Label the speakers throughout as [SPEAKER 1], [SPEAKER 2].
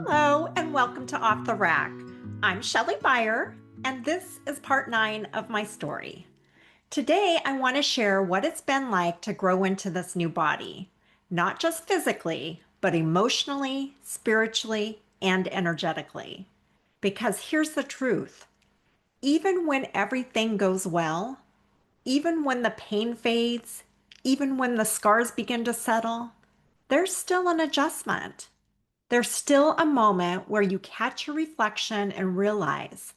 [SPEAKER 1] Hello, and welcome to Off the Rack. I'm Shelley Beyer, and this is part 9 of my story. Today, I want to share what it's been like to grow into this new body, not just physically, but emotionally, spiritually, and energetically. Because here's the truth: even when everything goes well, even when the pain fades, even when the scars begin to settle, there's still an adjustment. There's still a moment where you catch your reflection and realize,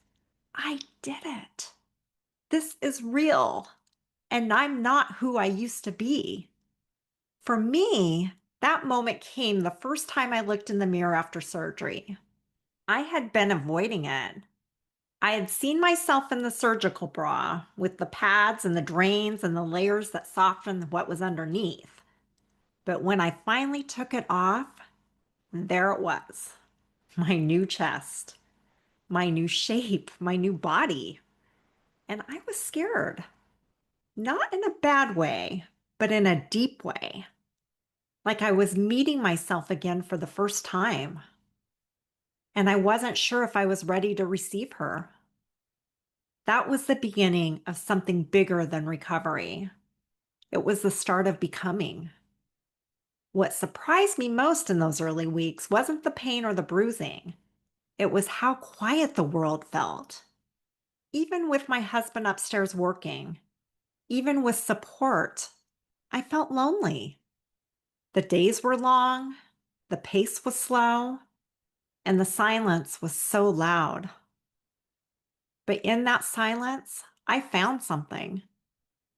[SPEAKER 1] I did it. This is real, and I'm not who I used to be. For me, that moment came the first time I looked in the mirror after surgery. I had been avoiding it. I had seen myself in the surgical bra with the pads and the drains and the layers that softened what was underneath. But when I finally took it off, there it was, my new chest, my new shape, my new body. And I was scared, not in a bad way, but in a deep way. Like I was meeting myself again for the first time. And I wasn't sure if I was ready to receive her. That was the beginning of something bigger than recovery. It was the start of becoming. What surprised me most in those early weeks wasn't the pain or the bruising. It was how quiet the world felt. Even with my husband upstairs working, even with support, I felt lonely. The days were long, the pace was slow, and the silence was so loud. But in that silence, I found something.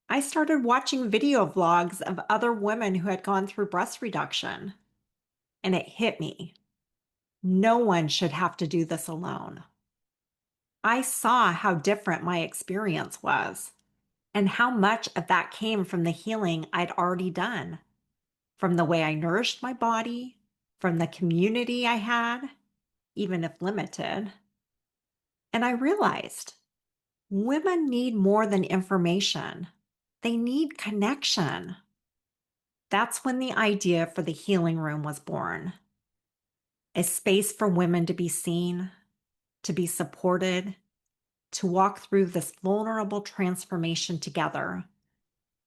[SPEAKER 1] I started watching video vlogs of other women who had gone through breast reduction, and it hit me. No one should have to do this alone. I saw how different my experience was and how much of that came from the healing I'd already done, from the way I nourished my body, from the community I had, even if limited. And I realized women need more than information. They need connection. That's when the idea for the healing room was born. A space for women to be seen, to be supported, to walk through this vulnerable transformation together,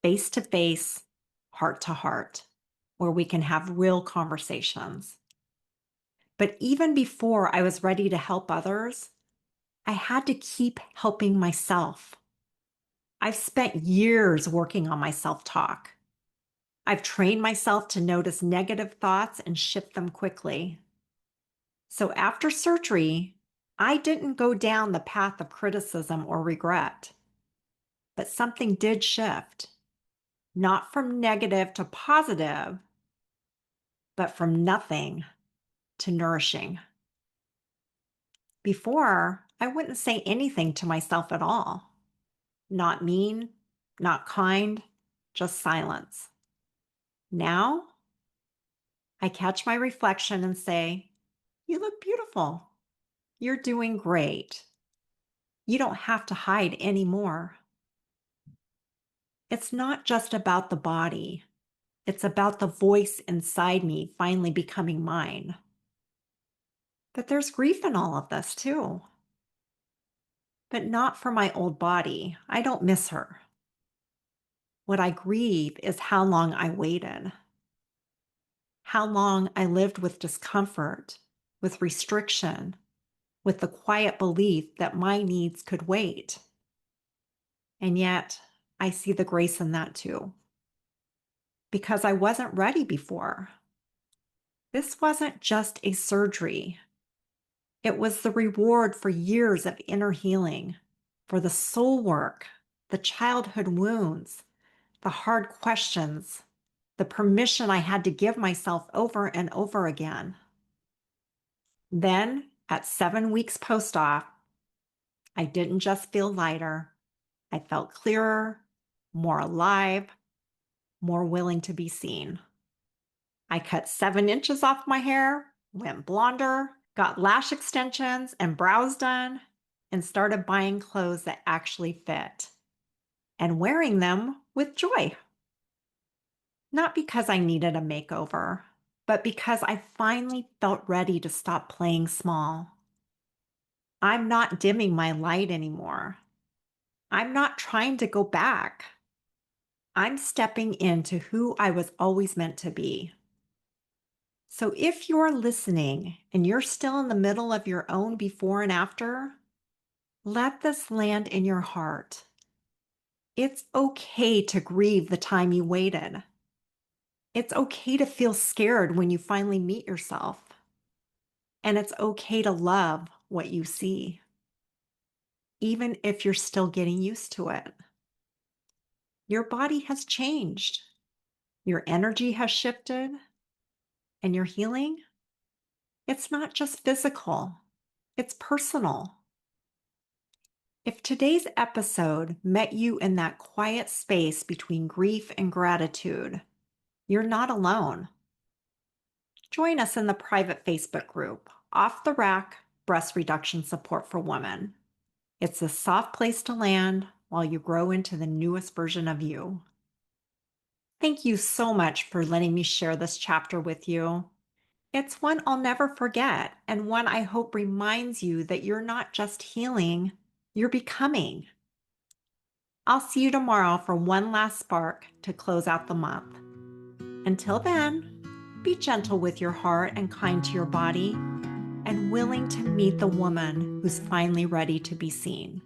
[SPEAKER 1] face to face, heart to heart, where we can have real conversations. But even before I was ready to help others, I had to keep helping myself. I've spent years working on my self-talk. I've trained myself to notice negative thoughts and shift them quickly. So after surgery, I didn't go down the path of criticism or regret. But something did shift, not from negative to positive, but from nothing to nourishing. Before, I wouldn't say anything to myself at all. Not mean, not kind, just silence. Now, I catch my reflection and say, you look beautiful. You're doing great. You don't have to hide anymore. It's not just about the body. It's about the voice inside me finally becoming mine. But there's grief in all of this too. But not for my old body. I don't miss her. What I grieve is how long I waited, how long I lived with discomfort, with restriction, with the quiet belief that my needs could wait. And yet, I see the grace in that too, because I wasn't ready before. This wasn't just a surgery. It was the reward for years of inner healing, for the soul work, the childhood wounds, the hard questions, the permission I had to give myself over and over again. Then, at 7 weeks post-op, I didn't just feel lighter. I felt clearer, more alive, more willing to be seen. I cut 7 inches off my hair, went blonder, got lash extensions and brows done, and started buying clothes that actually fit and wearing them with joy. Not because I needed a makeover, but because I finally felt ready to stop playing small. I'm not dimming my light anymore. I'm not trying to go back. I'm stepping into who I was always meant to be. So if you're listening and you're still in the middle of your own before and after, let this land in your heart. It's okay to grieve the time you waited. It's okay to feel scared when you finally meet yourself. And it's okay to love what you see, even if you're still getting used to it. Your body has changed. Your energy has shifted. And your healing, it's not just physical, it's personal. If today's episode met you in that quiet space between grief and gratitude, you're not alone. Join us in the private Facebook group, Off the Rack Breast Reduction Support for Women. It's a soft place to land while you grow into the newest version of you. Thank you so much for letting me share this chapter with you. It's one I'll never forget, and one I hope reminds you that you're not just healing, you're becoming. I'll see you tomorrow for one last spark to close out the month. Until then, be gentle with your heart and kind to your body, and willing to meet the woman who's finally ready to be seen.